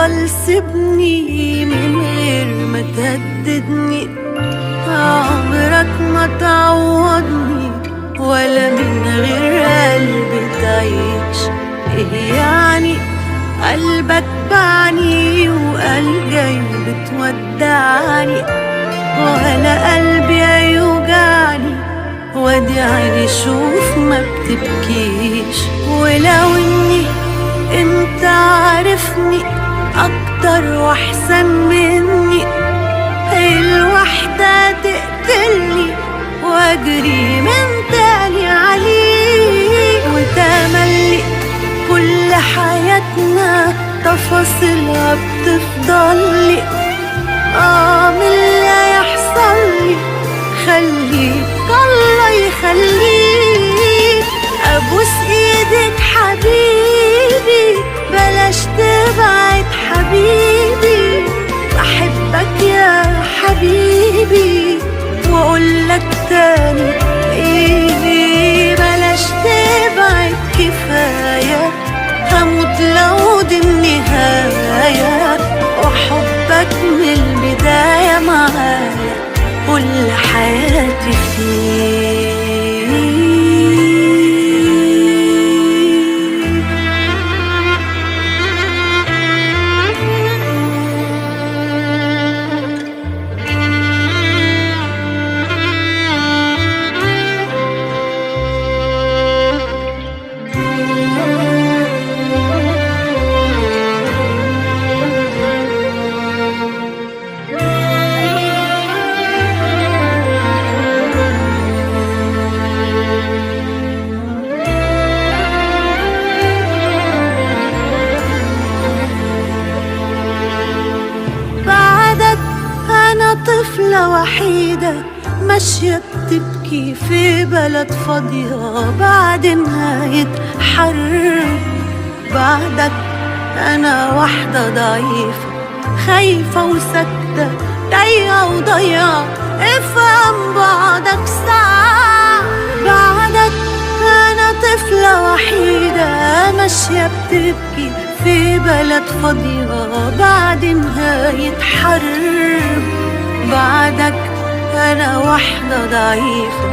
بطل سيبني من غير ما تهددني، عمرك ما تعوضني ولا من غير قلبي تعيش. ايه يعني قلبك باعني وقال جاي بتودعني، ولا قلبي هيوجعني وادي عيني شوف ما بتبكيش. ولو اني انت عارفني اكتر واحسن مني، الوحدة تقتلني واجري من تاني عليك. وتملي كل حياتنا تفاصيلها بتفضلي، من اللي يحصل لي خليك الله يخليك. ابوس ايدك حبيبي بلاش تبعد حبيبي، بحبك يا حبيبي واقولك تاني ايه، بلاش تبعد كفاية، هموت لو دي النهاية. وحبك من البداية معايا كل حياتي فيه. طفلة وحيدة ماشية بتبكي في بلد فاضية بعد نهاية حرب. بعدك أنا واحدة ضعيفة خايفة وساكتة تايهة وضيعة، افهم بعدك ساعة. بعدك أنا طفلة وحيدة ماشية بتبكي في بلد فاضية بعد نهاية حرب. بعدك أنا واحدة ضعيفة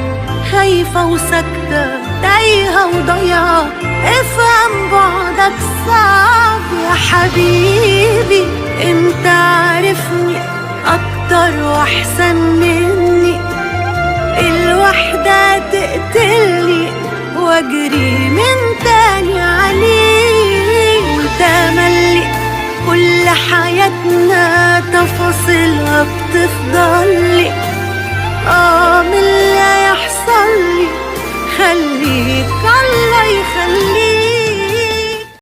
خايفة وساكتة تايهة وضيعة، افهم بعدك صعب يا حبيبي. انت عارفني أكتر وأحسن مني، الوحدة تقتلني واجري من